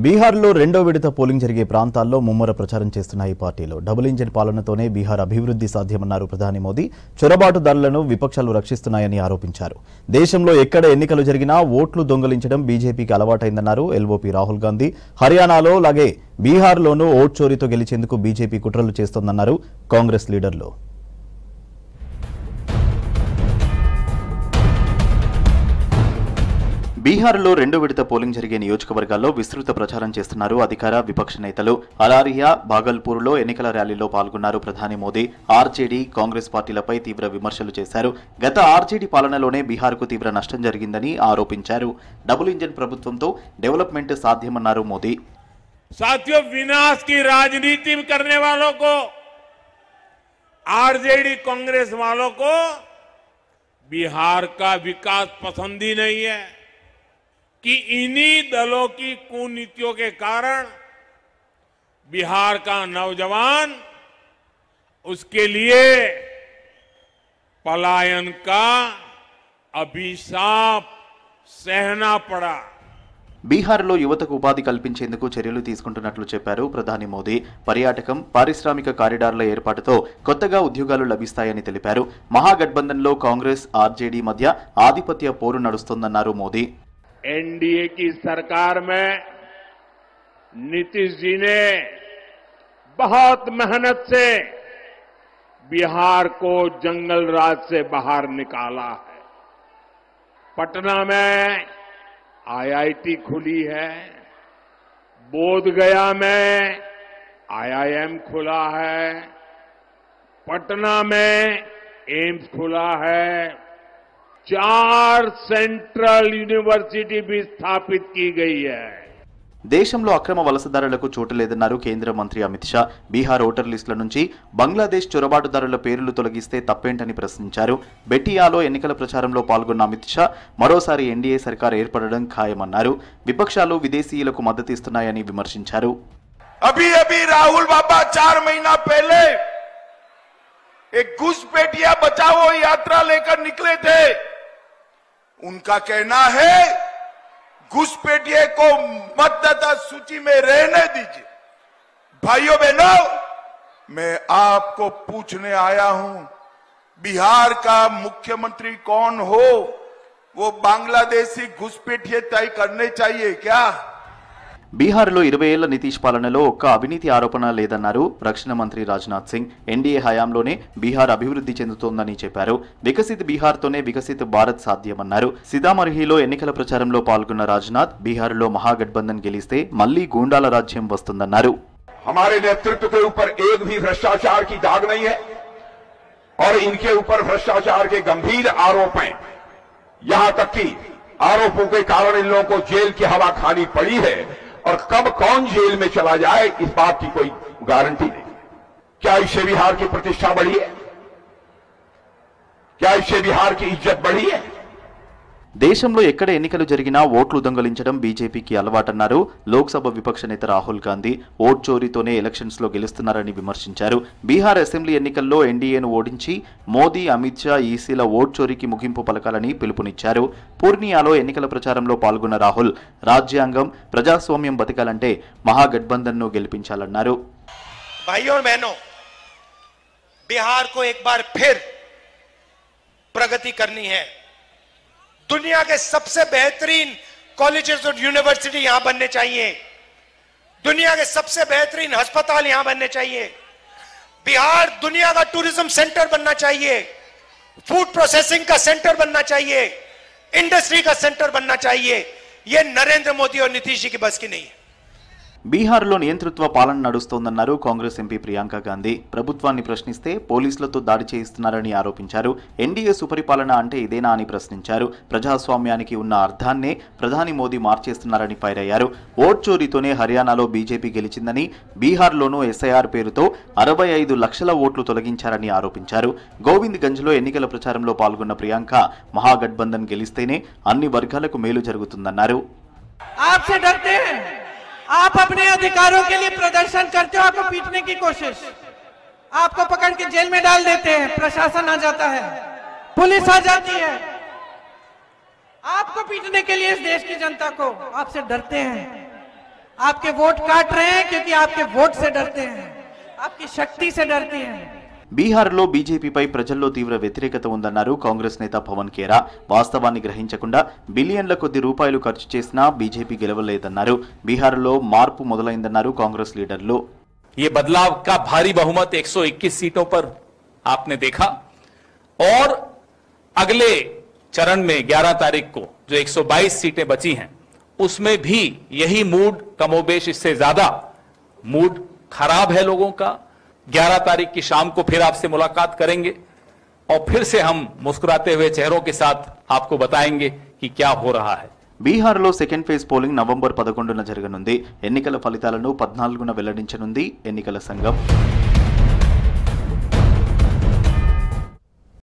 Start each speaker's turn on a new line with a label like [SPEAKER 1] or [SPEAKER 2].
[SPEAKER 1] బీహార్లో రెండో విడత పోలింగ్ జరిగే ప్రాంతాల్లో ముమ్మర ప్రచారం చేస్తున్న ఈ పార్టీలో డబుల్ ఇంజిన్ పాలనతోనే బీహార్ అభివృద్ధి సాధ్యమన్నారు ప్రధాని మోదీ. చొరబాటుదారులను విపక్షాలు రక్షిస్తున్నాయని ఆరోపించారు. దేశంలో ఎక్కడ ఎన్నికలు జరిగినా ఓట్లు దొంగలించడం బీజేపీకి అలవాటైందన్నారు ఎల్ఓపీ రాహుల్ గాంధీ. హర్యానాలో అలాగే బీహార్లోనూ ఓట్ చోరీతో గెలిచేందుకు బీజేపీ కుట్రలు చేస్తోందన్నారు కాంగ్రెస్ లీడర్లు. బీహార్లో రెండో విడత పోలింగ్ జరిగే నియోజకవర్గాల్లో విస్తృత ప్రచారం చేస్తున్నారు అధికార విపక్ష నేతలు. అలారియా, భాగల్పూర్లో ఎన్నికల ర్యాలీలో పాల్గొన్నారు ప్రధాని మోదీ. ఆర్జేడీ, కాంగ్రెస్ పార్టీలపై తీవ్ర విమర్శలు చేశారు. గత ఆర్జేడీ పాలనలోనే బీహార్కు తీవ్ర నష్టం జరిగిందని ఆరోపించారు. డబుల్ ఇంజిన్ ప్రభుత్వంతో డెవలప్మెంట్ సాధ్యమన్నారు మోదీ.
[SPEAKER 2] साथियों, विनाश की राजनीति करने वालों को, आरजेडी कांग्रेस वालों को बिहार का विकास पसंद ही नहीं है कि इन्हीं दलों की कुनीतियों के कारण बिहार का नौजवान उसके लिए पलायन का अभिशाप सहना पड़ा.
[SPEAKER 1] బీహార్లో యువతకు ఉపాధి కల్పించేందుకు చర్యలు తీసుకుంటున్నట్లు చెప్పారు ప్రధాని మోదీ. పర్యాటకం, పారిశ్రామిక కారిడార్ల ఏర్పాటుతో కొత్తగా ఉద్యోగాలు లభిస్తాయని తెలిపారు. మహాగఠబంధన్లో కాంగ్రెస్, ఆర్జేడీ మధ్య ఆధిపత్య పోరు నడుస్తోందన్నారు మోదీ.
[SPEAKER 2] एनडीए की सरकार में नीतीश जी ने बहुत मेहनत से बिहार को जंगल राज से बाहर निकाला है. पटना में आईआईटी खुली है, बोधगया में आईआईएम खुला है, पटना में एम्स खुला है, 4 सेंट्रल यूनिवर्सिटी भी स्थापित की गई है.
[SPEAKER 1] దేశంలో అక్రమ వలసదారులకు చోటు లేదన్నారు కేంద్ర మంత్రి అమిత్ షా. బీహార్ ఓటర్ లిస్టుల నుంచి బంగ్లాదేశ్ చొరబాటుదారుల పేర్లు తొలగిస్తే తప్పేంటని ప్రశ్నించారు. బెటియాలో ఎన్నికల ప్రచారంలో పాల్గొన్న అమిత్ షా మరోసారి ఎన్డీఏ సర్కార్ ఏర్పడడం ఖాయమన్నారు. విపక్షాలు విదేశీయులకు మద్దతిస్తున్నాయని విమర్శించారు.
[SPEAKER 3] अभी अभी राहुल बाबा 4 महीना पहले एक घुसपैठिया बचाओ यात्रा लेकर निकले थे. उनका कहना है घुसपैठिए को मतदाता सूची में रहने दीजिए. भाइयों बहनों, मैं आपको पूछने आया हूं, बिहार का मुख्यमंत्री कौन हो, वो बांग्लादेशी घुसपैठिए तय करने चाहिए क्या?
[SPEAKER 1] బీహార్లో 20 ఏళ్ల నితీష్ పాలనలో ఒక్క అవినీతి ఆరోపణ లేదన్నారు రక్షణ మంత్రి రాజ్నాథ్ సింగ్. ఎన్డీఏ హయాంలోనే బీహార్ అభివృద్ధి చెందుతోందని చెప్పారు. వికసిత్ బీహార్తోనే వికసిత్ భారత్ సాధ్యమన్నారు. సీతామర్హిలో ఎన్నికల ప్రచారంలో పాల్గొన్న రాజ్నాథ్ బీహార్లో మహాగఠబంధన్ గెలిస్తే మళ్లీ గూండాల రాజ్యం వస్తుందన్నారు.
[SPEAKER 4] हमारे नेतृत्व के ऊपर एक भी भ्रष्टाचार की दाग नहीं है और इनके ऊपर भ्रष्टाचार के गंभीर आरोप हैं. यहां तक कि आरोपों के कारण इन लोगों को जेल की हवा खानी पड़ी है और कब कौन जेल में चला जाए इस बात की कोई गारंटी नहीं. क्या इससे बिहार की प्रतिष्ठा बढ़ी है? क्या इससे बिहार की इज्जत बढ़ी है?
[SPEAKER 1] దేశంలో ఎక్కడ ఎన్నికలు జరిగినా ఓట్లు దొంగలించడం బీజేపీకి అలవాటన్నారు లోక్సభ విపక్ష నేత రాహుల్ గాంధీ. ఓట్ చోరీతోనే ఎలక్షన్స్ లో గెలుస్తున్నారని విమర్శించారు. బీహార్ అసెంబ్లీ ఎన్నికల్లో ఎన్డీఏను ఓడించి మోదీ, అమిత్ షా ఈసీల ఓట్ చోరీకి ముగింపు పలకాలని పిలుపునిచ్చారు. పూర్నియాలో ఎన్నికల ప్రచారంలో పాల్గొన్న రాహుల్ రాజ్యాంగం, ప్రజాస్వామ్యం బతకాలంటే మహాగఠబంధన్ ను గెలిపించాలన్నారు.
[SPEAKER 5] भाइयों बहनों, बिहार को एक बार फिर प्रगति करनी है. दुनिया के सबसे बेहतरीन कॉलेजेस और यूनिवर्सिटी यहां बनने चाहिए. दुनिया के सबसे बेहतरीन अस्पताल यहां बनने चाहिए. बिहार दुनिया का टूरिज्म सेंटर बनना चाहिए, फूड प्रोसेसिंग का सेंटर बनना चाहिए, इंडस्ट्री का सेंटर बनना चाहिए. यह नरेंद्र मोदी और नीतीश जी की बस की नहीं है.
[SPEAKER 1] బీహార్లో నియంతృత్వ పాలన నడుస్తోందన్నారు కాంగ్రెస్ ఎంపీ ప్రియాంక గాంధీ. ప్రభుత్వాన్ని ప్రశ్నిస్తే పోలీసులతో దాడి చేయిస్తున్నారని ఆరోపించారు. ఎన్డీఏ సుపరిపాలన అంటే ఇదేనా అని ప్రశ్నించారు. ప్రజాస్వామ్యానికి ఉన్న అర్థాన్నే ప్రధాని మోదీ మార్చేస్తున్నారని ఫైర్ అయ్యారు. ఓట్ చోరీతోనే హర్యానాలో బీజేపీ గెలిచిందని, బీహార్లోనూ ఎస్ఐఆర్ పేరుతో 65 లక్షల ఓట్లు తొలగించారని ఆరోపించారు. గోవింద్ గంజ్లో ఎన్నికల ప్రచారంలో పాల్గొన్న ప్రియాంక మహాగఠబంధన్ గెలిస్తేనే అన్ని వర్గాలకు మేలు జరుగుతుందన్నారు.
[SPEAKER 6] आप अपने अधिकारों के लिए प्रदर्शन करते हो, आपको पीटने की कोशिश, आपको पकड़ के जेल में डाल देते हैं, प्रशासन आ जाता है, पुलिस आ जाती है, आपको पीटने के लिए इस देश की जनता को आपसे डरते हैं. आपके वोट काट रहे हैं क्योंकि आपके वोट से डरते हैं, आपकी शक्ति से डरते हैं।
[SPEAKER 1] బీహార్లో బీజేపీపై ప్రజల్లో తీవ్ర వ్యతిరేకత ఉందన్నారు కాంగ్రెస్ నేత పవన్ ఖేరా. వాస్తవాన్ని గ్రహించకుండా బిలియన్ల కొద్ది రూపాయలు ఖర్చు చేసినా బీజేపీ గెలవలేదన్నారు. బీహార్లో మార్పు మొదలైందన్నారు కాంగ్రెస్ లీడర్లు.
[SPEAKER 7] ये बदलाव का भारी बहुमत 121 सीटों पर आपने देखा और अगले चरण में 11 तारीख को जो 122 सीटें बची हैं उसमें भी यही मूड कमोबेश, इससे ज्यादा मूड खराब है लोगों का. 11 तारीख की शाम को फिर आपसे मुलाकात करेंगे और फिर से हम मुस्कुराते हुए चेहरों के साथ आपको बताएंगे कि क्या हो रहा है.
[SPEAKER 1] బీహార్లో సెకండ్ ఫేజ్ పోలింగ్ నవంబర్ 11న జరగనుంది. ఎన్నికల ఫలితాలను 14న వెల్లడించనుంది ఎన్నికల సంఘం.